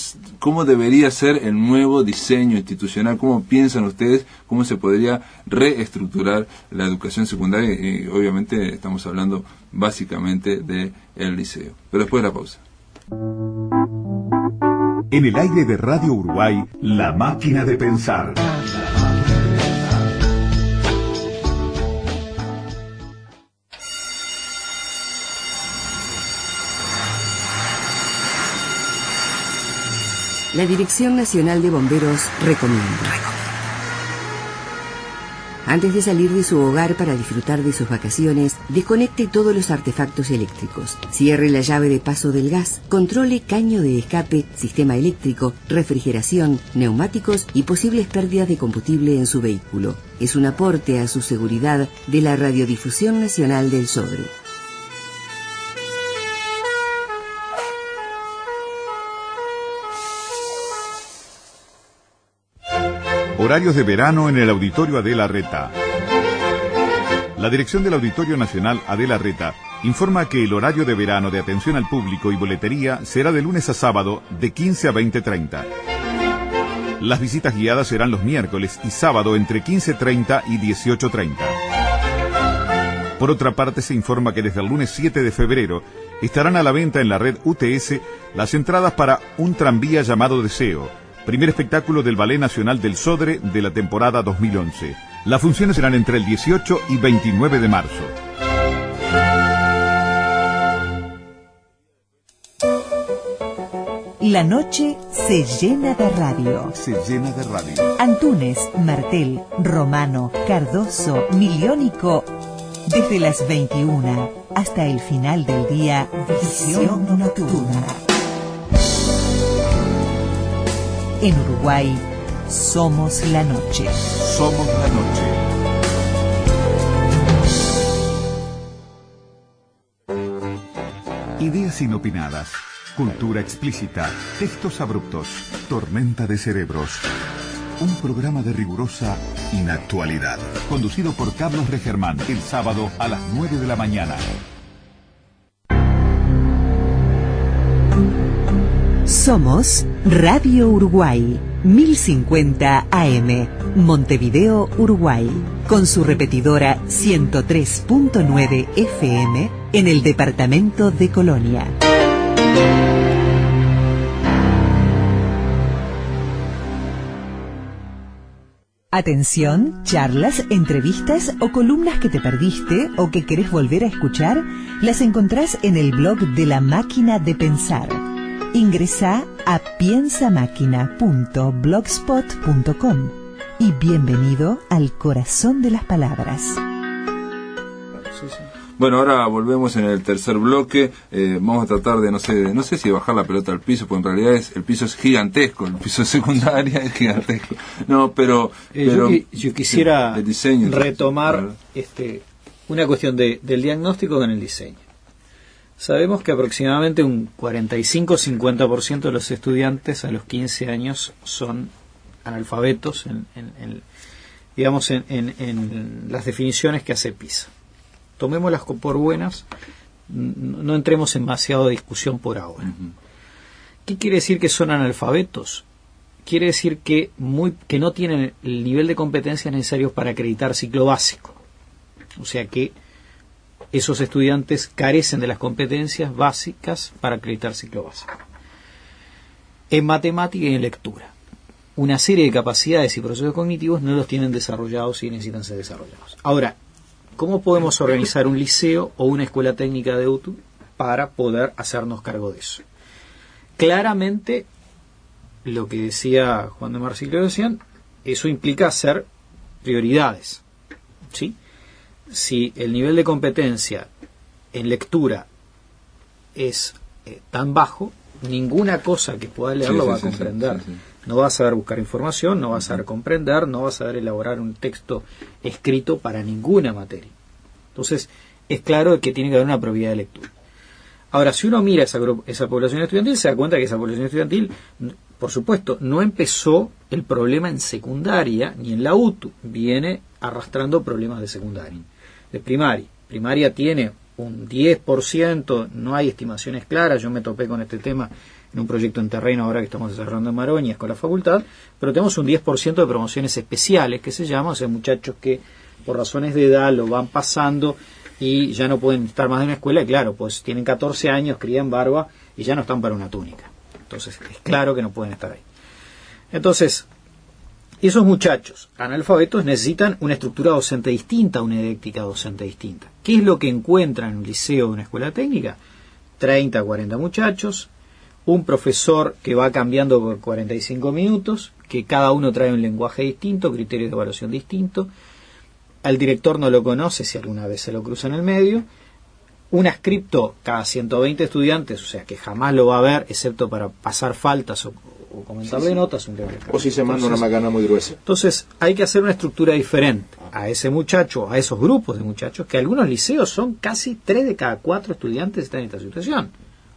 debería ser el nuevo diseño institucional, cómo piensan ustedes, cómo se podría reestructurar la educación secundaria, y obviamente estamos hablando básicamente del liceo. Pero después de la pausa. En el aire de Radio Uruguay, La Máquina de Pensar. La Dirección Nacional de Bomberos recomienda. Antes de salir de su hogar para disfrutar de sus vacaciones, desconecte todos los artefactos eléctricos. Cierre la llave de paso del gas, controle caño de escape, sistema eléctrico, refrigeración, neumáticos y posibles pérdidas de combustible en su vehículo. Es un aporte a su seguridad de la Radiodifusión Nacional del Sodre. Horarios de verano en el Auditorio Adela Reta. La dirección del Auditorio Nacional Adela Reta informa que el horario de verano de atención al público y boletería será de lunes a sábado de 15 a 20:30. Las visitas guiadas serán los miércoles y sábado entre 15:30 y 18:30. Por otra parte, se informa que desde el lunes 7 de febrero estarán a la venta en la red UTS las entradas para un tranvía llamado Deseo, primer espectáculo del Ballet Nacional del Sodre de la temporada 2011. Las funciones serán entre el 18 y 29 de marzo. La noche se llena de radio. Se llena de radio. Antunes, Martel, Romano, Cardoso, Miliónico. Desde las 21 hasta el final del día, Visión Nocturna. En Uruguay, somos la noche. Somos la noche. Ideas inopinadas, cultura explícita, textos abruptos, tormenta de cerebros. Un programa de rigurosa inactualidad. Conducido por Carlos Regermán, el sábado a las 9 de la mañana. Somos Radio Uruguay, 1050 AM, Montevideo, Uruguay, con su repetidora 103.9 FM en el departamento de Colonia. Atención, charlas, entrevistas o columnas que te perdiste o que querés volver a escuchar, las encontrás en el blog de La Máquina de Pensar. Ingresá a piensamáquina.blogspot.com y bienvenido al corazón de las palabras. Bueno, ahora volvemos en el tercer bloque. Vamos a tratar de, no sé si bajar la pelota al piso, porque en realidad el piso es gigantesco, el piso de secundaria es gigantesco. No, pero yo quisiera retomar una cuestión del diagnóstico con el diseño. Sabemos que aproximadamente un 45-50% de los estudiantes a los 15 años son analfabetos en las definiciones que hace PISA. Tomémoslas por buenas, no entremos en demasiada discusión por ahora. ¿Qué quiere decir que son analfabetos? Quiere decir que no tienen el nivel de competencias necesarios para acreditar ciclo básico. O sea que esos estudiantes carecen de las competencias básicas para acreditar ciclo básico. En matemática y en lectura, una serie de capacidades y procesos cognitivos no los tienen desarrollados y necesitan ser desarrollados. Ahora, ¿cómo podemos organizar un liceo o una escuela técnica de UTU para poder hacernos cargo de eso? Claramente, lo que decía Juan de Marsilio decían, eso implica hacer prioridades, ¿sí? Si el nivel de competencia en lectura es tan bajo, ninguna cosa que pueda leer lo va a comprender. Sí. No va a saber buscar información, no va a saber comprender, no va a saber elaborar un texto escrito para ninguna materia. Entonces, es claro que tiene que haber una prioridad de lectura. Ahora, si uno mira esa población estudiantil, se da cuenta que esa población estudiantil, por supuesto, no empezó el problema en secundaria, ni en la UTU, viene arrastrando problemas de secundaria, de primaria. Primaria tiene un 10%, no hay estimaciones claras, yo me topé con este tema en un proyecto en terreno ahora que estamos desarrollando en Maroñas con la facultad, pero tenemos un 10% de promociones especiales que se llaman, o sea, muchachos que por razones de edad lo van pasando y ya no pueden estar más en una escuela, y claro, pues tienen 14 años, crían barba y ya no están para una túnica. Entonces, es claro que no pueden estar ahí. Entonces, esos muchachos analfabetos necesitan una estructura docente distinta, una didáctica docente distinta. ¿Qué es lo que encuentran en un liceo o una escuela técnica? 30, 40 muchachos, un profesor que va cambiando por 45 minutos, que cada uno trae un lenguaje distinto, criterios de evaluación distintos, al director no lo conoce si alguna vez se lo cruza en el medio, un ascripto cada 120 estudiantes, o sea que jamás lo va a ver, excepto para pasar faltas o comentarle notas. O si se manda una macana muy gruesa. Entonces hay que hacer una estructura diferente a ese muchacho, a esos grupos de muchachos, que algunos liceos son casi 3 de cada 4 estudiantes están en esta situación.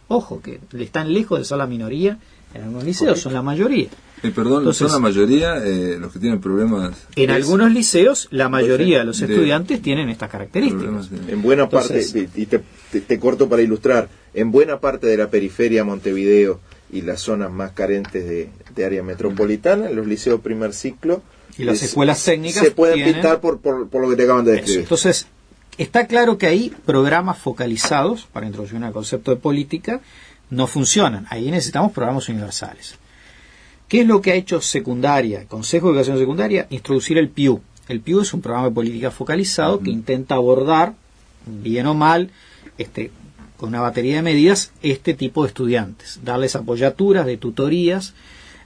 Ojo, que están lejos de ser la minoría en algunos liceos, correcto, son la mayoría. Perdón, entonces, son la mayoría los que tienen problemas. En algunos liceos, la mayoría de los estudiantes tienen estas características. En buena parte, y te corto para ilustrar, en buena parte de la periferia Montevideo y las zonas más carentes de área metropolitana, los liceos primer ciclo y las escuelas técnicas se pueden pintar por lo que te acaban de describir. Entonces, está claro que ahí programas focalizados, para introducir un concepto de política, no funcionan. Ahí necesitamos programas universales. ¿Qué es lo que ha hecho secundaria, Consejo de Educación Secundaria? Introducir el PIU. El PIU es un programa de política focalizado que intenta abordar, bien o mal, con una batería de medidas, este tipo de estudiantes. Darles apoyaturas de tutorías,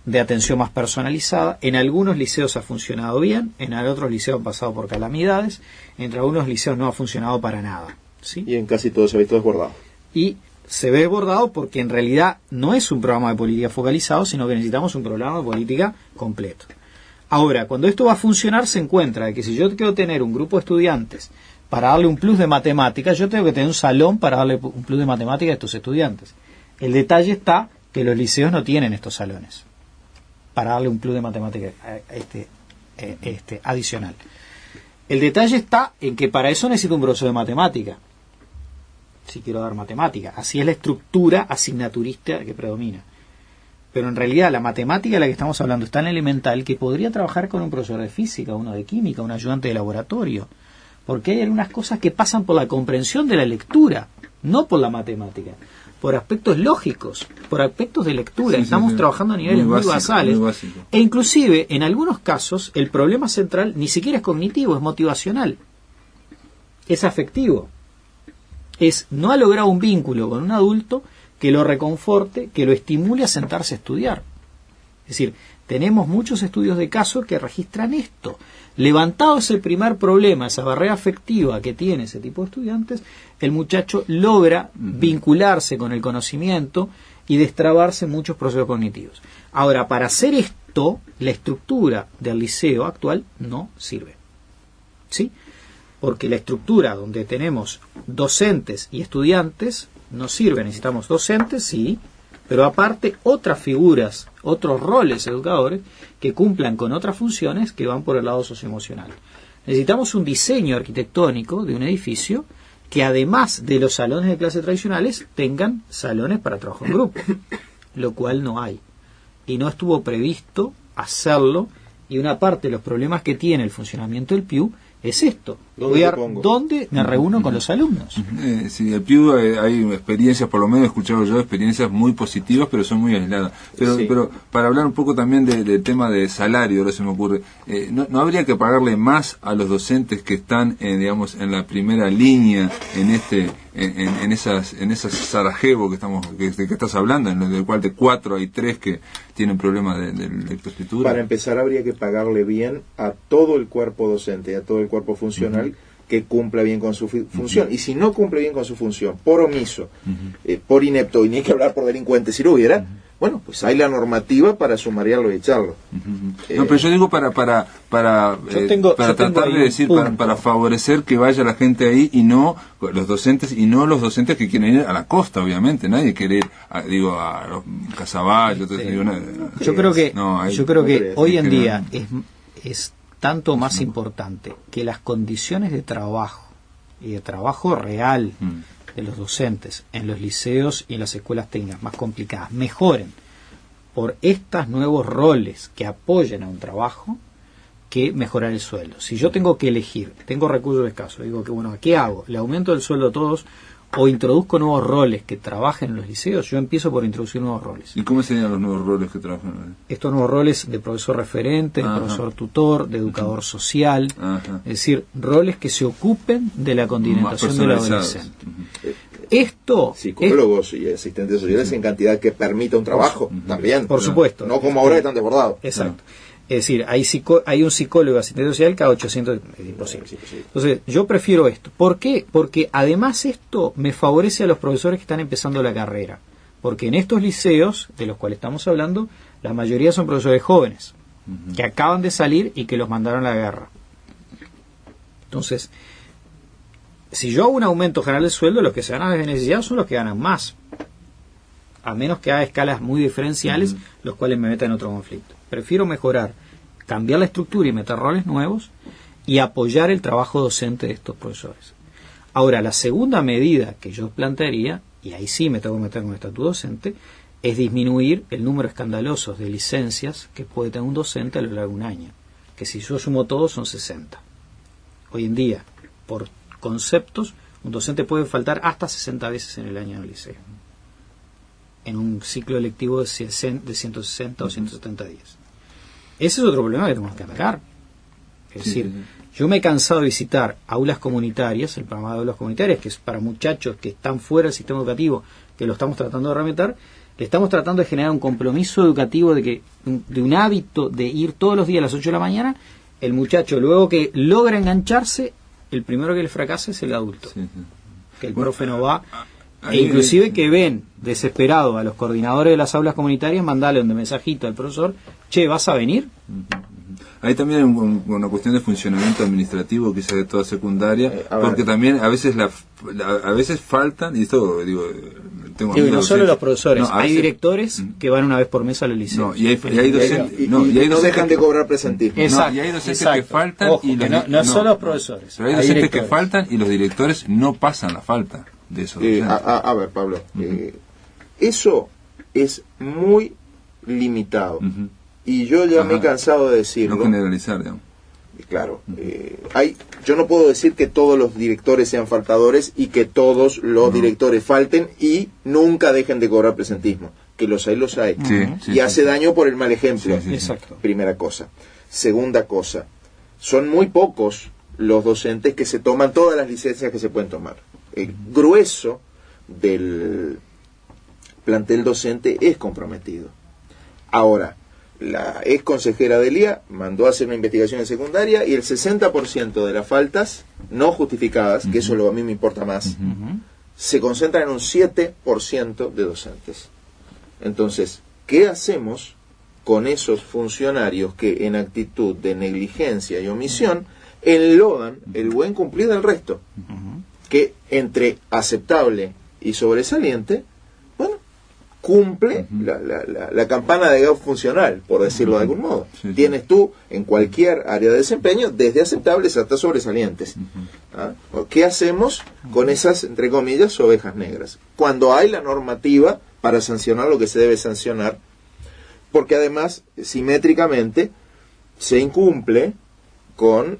de atención más personalizada. En algunos liceos ha funcionado bien, en otros liceos han pasado por calamidades, entre algunos liceos no ha funcionado para nada, ¿sí? Y en casi todos se ha visto desbordado. Y se ve desbordado porque en realidad no es un programa de política focalizado, sino que necesitamos un programa de política completo. Ahora, cuando esto va a funcionar, se encuentra que si yo quiero tener un grupo de estudiantes para darle un plus de matemáticas, yo tengo que tener un salón para darle un plus de matemáticas a estos estudiantes. El detalle está que los liceos no tienen estos salones para darle un plus de matemáticas adicional. El detalle está en que para eso necesito un profesor de matemática, si quiero dar matemática. Así es la estructura asignaturista que predomina. Pero en realidad la matemática de la que estamos hablando es tan elemental que podría trabajar con un profesor de física, uno de química, un ayudante de laboratorio, porque hay algunas cosas que pasan por la comprensión de la lectura, no por la matemática. por aspectos lógicos, por aspectos de lectura. Estamos trabajando a niveles muy basales. E inclusive, en algunos casos, el problema central ni siquiera es cognitivo, es motivacional. Es afectivo. No ha logrado un vínculo con un adulto que lo reconforte, que lo estimule a sentarse a estudiar. Es decir, tenemos muchos estudios de caso que registran esto. Levantado ese primer problema, esa barrera afectiva que tiene ese tipo de estudiantes, el muchacho logra vincularse con el conocimiento y destrabarse en muchos procesos cognitivos. Ahora, para hacer esto, la estructura del liceo actual no sirve. ¿Sí? Porque la estructura donde tenemos docentes y estudiantes no sirve. Necesitamos docentes, sí, pero aparte otras figuras, otros roles educadores que cumplan con otras funciones que van por el lado socioemocional. Necesitamos un diseño arquitectónico de un edificio que además de los salones de clase tradicionales tengan salones para trabajo en grupo, lo cual no hay. Y no estuvo previsto hacerlo, y una parte de los problemas que tiene el funcionamiento del PIU es esto. ¿Dónde me reúno con los alumnos? Sí, el PIU hay experiencias, por lo menos he escuchado yo, experiencias muy positivas, pero son muy aisladas. Pero para hablar un poco también del tema de salario, ahora se me ocurre, ¿no habría que pagarle más a los docentes que están, digamos, en la primera línea, en esas Sarajevo que estás hablando, en el cual de 4 hay 3 que tienen problemas de lectoescritura? Para empezar, habría que pagarle bien a todo el cuerpo docente, a todo el cuerpo funcional, que cumpla bien con su función. Y si no cumple bien con su función, por omiso, por inepto, y ni hay que hablar por delincuente si lo hubiera, bueno, pues hay la normativa para sumariarlo y echarlo. No, pero yo digo para tratar de decir, para favorecer que vaya la gente ahí y no los docentes que quieren ir a la costa, obviamente. Nadie quiere ir a los Casaballos. Yo creo que hoy en día es tanto más importante que las condiciones de trabajo y de trabajo real de los docentes en los liceos y en las escuelas técnicas más complicadas mejoren por estos nuevos roles que apoyen a un trabajo, que mejorar el sueldo. Si yo tengo que elegir, tengo recursos escasos, digo que bueno, ¿qué hago? ¿Le aumento el sueldo a todos o introduzco nuevos roles que trabajen en los liceos? Yo empiezo por introducir nuevos roles. ¿Y cómo serían los nuevos roles que trabajan? Estos nuevos roles de profesor referente, de profesor tutor, de educador social, es decir, roles que se ocupen de la condimentación del adolescente. Psicólogos y asistentes sociales en cantidad que permita un trabajo también. Por supuesto. No como ahora que están desbordados. Exacto. Es decir, hay un psicólogo asistente social cada 800, es imposible. Entonces, yo prefiero esto. ¿Por qué? Porque además esto me favorece a los profesores que están empezando la carrera. Porque en estos liceos, de los cuales estamos hablando, la mayoría son profesores jóvenes, que acaban de salir y que los mandaron a la guerra. Entonces, si yo hago un aumento general del sueldo, los que se van a beneficiar son los que ganan más. A menos que haga escalas muy diferenciales, los cuales me metan en otro conflicto. Prefiero mejorar, cambiar la estructura y meter roles nuevos y apoyar el trabajo docente de estos profesores. Ahora, la segunda medida que yo plantearía, y ahí sí me tengo que meter con el estatuto docente, es disminuir el número escandaloso de licencias que puede tener un docente a lo largo de un año, que si yo sumo todos son 60. Hoy en día, por conceptos, un docente puede faltar hasta 60 veces en el año del liceo, en un ciclo lectivo de 160 o 170 días. Ese es otro problema que tenemos que atacar. Es decir, yo me he cansado de visitar aulas comunitarias, el programa de aulas comunitarias, que es para muchachos que están fuera del sistema educativo, que lo estamos tratando de remeter, le estamos tratando de generar un compromiso educativo de un hábito de ir todos los días a las 8 de la mañana. El muchacho, luego que logra engancharse, el primero que le fracasa es el adulto. Que el profe no va. E inclusive que ven desesperados a los coordinadores de las aulas comunitarias mandarle un mensajito al profesor: che, ¿vas a venir? Hay también una cuestión de funcionamiento administrativo, quizás de toda secundaria, porque también a veces a veces faltan, y esto digo, tengo y no solo los profesores, hay directores que van una vez por mes a los liceos. No, y hay docentes, no dejan de cobrar presentismo. Exacto, y hay docentes que faltan. Ojo, y no solo los profesores. Pero hay docentes que faltan y los directores no pasan la falta de esos docentes. A ver, Pablo, eso es muy limitado. Y yo ya me he cansado de decirlo. No generalizar, digamos. claro, yo no puedo decir que todos los directores sean faltadores y que todos los directores falten y nunca dejen de cobrar presentismo. Que los hay. Y hace daño por el mal ejemplo. Exacto. Primera cosa. Segunda cosa, son muy pocos los docentes que se toman todas las licencias que se pueden tomar. El grueso del plantel docente es comprometido. Ahora, la ex consejera del IA mandó a hacer una investigación en secundaria y el 60% de las faltas no justificadas, que eso a mí me importa más, se concentran en un 7% de docentes. Entonces, ¿qué hacemos con esos funcionarios que en actitud de negligencia y omisión enlodan el buen cumplir del resto? Que entre aceptable y sobresaliente, bueno, cumple la campana de Gauss funcional, por decirlo de algún modo. Tienes tú en cualquier área de desempeño, desde aceptables hasta sobresalientes. ¿Qué hacemos con esas, entre comillas, ovejas negras? Cuando hay la normativa para sancionar lo que se debe sancionar, porque además, simétricamente, se incumple con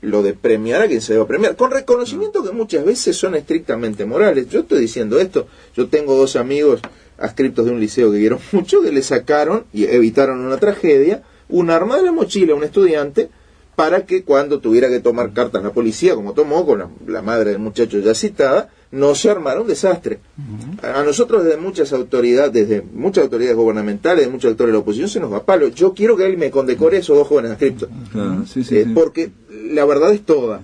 lo de premiar a quien se deba premiar, con reconocimiento que muchas veces son estrictamente morales. Yo estoy diciendo esto, yo tengo 2 amigos adscriptos de un liceo que quiero mucho, que le sacaron y evitaron una tragedia, un arma de la mochila a un estudiante, para que cuando tuviera que tomar cartas la policía, como tomó con la madre del muchacho ya citada, no se armara un desastre. A nosotros desde muchas autoridades gubernamentales, de muchos actores de la oposición, se nos va a palo. Yo quiero que él me condecore a esos 2 jóvenes adscriptos. Porque la verdad es toda.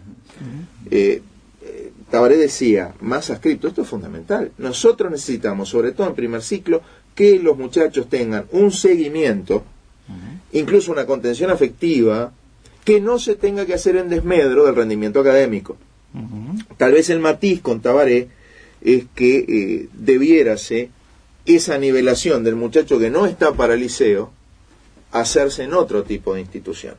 Tabaré decía, más adscriptos, esto es fundamental. Nosotros necesitamos, sobre todo en primer ciclo, que los muchachos tengan un seguimiento, incluso una contención afectiva, que no se tenga que hacer en desmedro del rendimiento académico. Tal vez el matiz con Tabaré es que debiérase esa nivelación del muchacho que no está para el liceo hacerse en otro tipo de institución.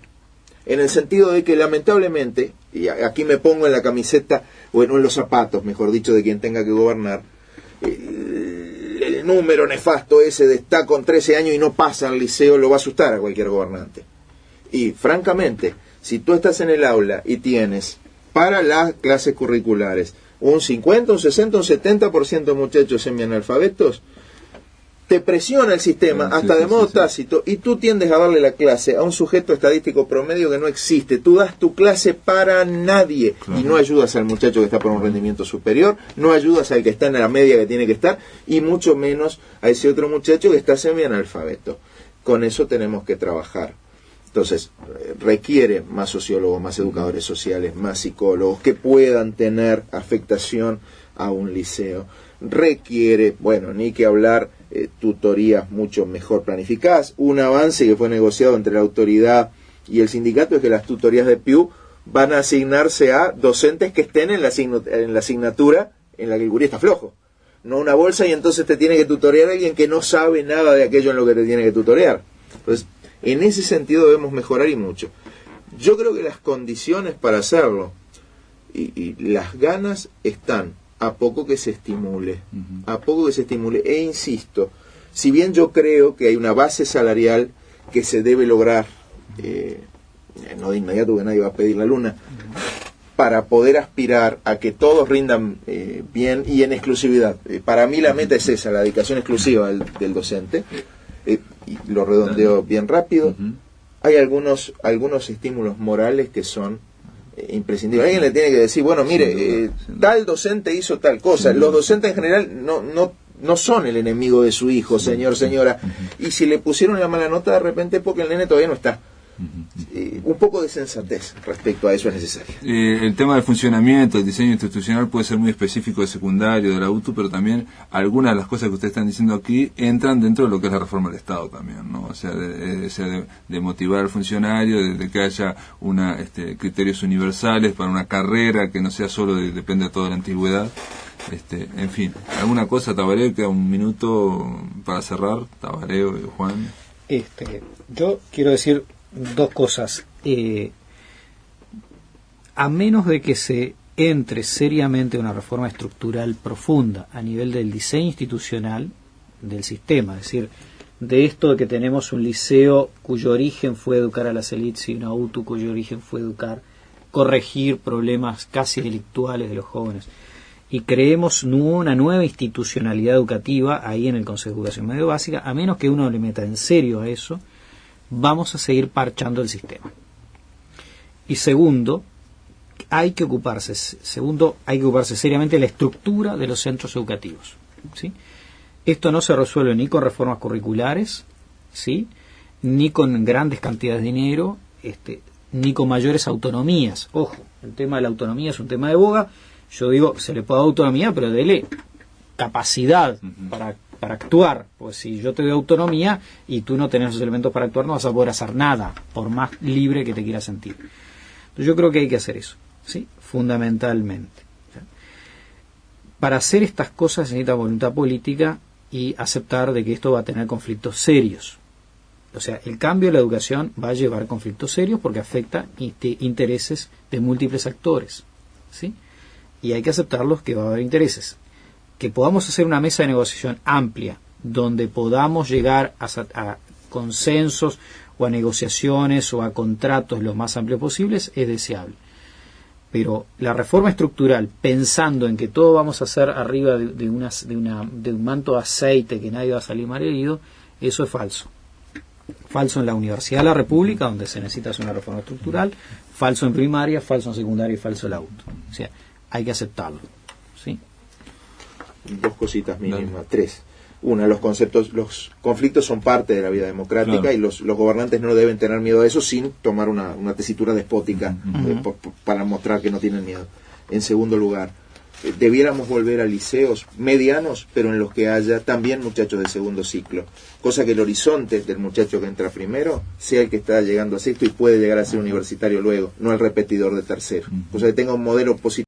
En el sentido de que lamentablemente, y aquí me pongo en la camiseta, bueno, en los zapatos, mejor dicho, de quien tenga que gobernar, el número nefasto ese de está con 13 años y no pasa al liceo lo va a asustar a cualquier gobernante. Y francamente, si tú estás en el aula y tienes para las clases curriculares un 50, un 60, un 70% de muchachos semianalfabetos, te presiona el sistema hasta de modo tácito y tú tiendes a darle la clase a un sujeto estadístico promedio que no existe. Tú das tu clase para nadie y no ayudas al muchacho que está por un rendimiento superior, no ayudas al que está en la media que tiene que estar y mucho menos a ese otro muchacho que está semianalfabeto. Con eso tenemos que trabajar. Entonces, requiere más sociólogos, más educadores sociales, más psicólogos que puedan tener afectación a un liceo. Requiere, bueno, ni que hablar, tutorías mucho mejor planificadas. Un avance que fue negociado entre la autoridad y el sindicato es que las tutorías de PIU van a asignarse a docentes que estén en la asignatura en la que el gurí está flojo. No una bolsa y entonces te tiene que tutorear a alguien que no sabe nada de aquello en lo que te tiene que tutorear. Entonces, en ese sentido debemos mejorar y mucho. Yo creo que las condiciones para hacerlo y las ganas están a poco que se estimule, e insisto, si bien yo creo que hay una base salarial que se debe lograr, no de inmediato que nadie va a pedir la luna, para poder aspirar a que todos rindan bien y en exclusividad. Para mí la meta es esa, la dedicación exclusiva del docente. Y lo redondeo bien rápido. Hay algunos estímulos morales que son imprescindibles. Alguien le tiene que decir, bueno, mire, tal docente hizo tal cosa. Los docentes en general no son el enemigo de su hijo, señor, señora. Y si le pusieron la mala nota de repente es porque el nene todavía no está. Un poco de sensatez respecto a eso es necesario. El tema del funcionamiento, el diseño institucional puede ser muy específico de secundario, de la UTU, pero también algunas de las cosas que ustedes están diciendo aquí entran dentro de lo que es la reforma del Estado también, ¿no? O sea, de motivar al funcionario, de que haya criterios universales para una carrera que no sea solo depende de toda la antigüedad. En fin, alguna cosa, Tabaré, queda un minuto para cerrar. Tabaré, Juan. Yo quiero decir 2 cosas. A menos de que se entre seriamente una reforma estructural profunda a nivel del diseño institucional del sistema, es decir, de esto de que tenemos un liceo cuyo origen fue educar a las élites y una UTU cuyo origen fue corregir problemas casi delictuales de los jóvenes. Y creemos una nueva institucionalidad educativa ahí en el Consejo de Educación Medio Básica, a menos que uno le meta en serio a eso, vamos a seguir parchando el sistema. Y segundo, hay que ocuparse seriamente de la estructura de los centros educativos, ¿sí? Esto no se resuelve ni con reformas curriculares, ¿sí?, ni con grandes cantidades de dinero, ni con mayores autonomías. Ojo, el tema de la autonomía es un tema de boga. Yo digo, se le puede dar autonomía, pero dele capacidad para actuar. Pues si yo te doy autonomía y tú no tenés los elementos para actuar, no vas a poder hacer nada, por más libre que te quieras sentir. Entonces yo creo que hay que hacer eso, ¿sí?, fundamentalmente. Para hacer estas cosas se necesita voluntad política y aceptar de que esto va a tener conflictos serios. O sea, el cambio de la educación va a llevar conflictos serios porque afecta intereses de múltiples actores, ¿sí? Y hay que aceptarlos, que va a haber intereses. Que podamos hacer una mesa de negociación amplia, donde podamos llegar a consensos o a negociaciones o a contratos lo más amplios posibles, es deseable. Pero la reforma estructural, pensando en que todo vamos a hacer arriba de un manto de aceite, que nadie va a salir malherido, eso es falso. Falso en la Universidad de la República, donde se necesita hacer una reforma estructural, falso en primaria, falso en secundaria y falso en la UTU. O sea, hay que aceptarlo, ¿sí? Dos cositas mínimas, tres. Una, los conflictos son parte de la vida democrática, claro, y los gobernantes no deben tener miedo a eso sin tomar una tesitura despótica para mostrar que no tienen miedo. En segundo lugar, debiéramos volver a liceos medianos, pero en los que haya también muchachos de segundo ciclo, cosa que el horizonte del muchacho que entra primero sea el que está llegando a sexto y puede llegar a ser universitario luego, no el repetidor de tercero, cosa que tenga un modelo positivo.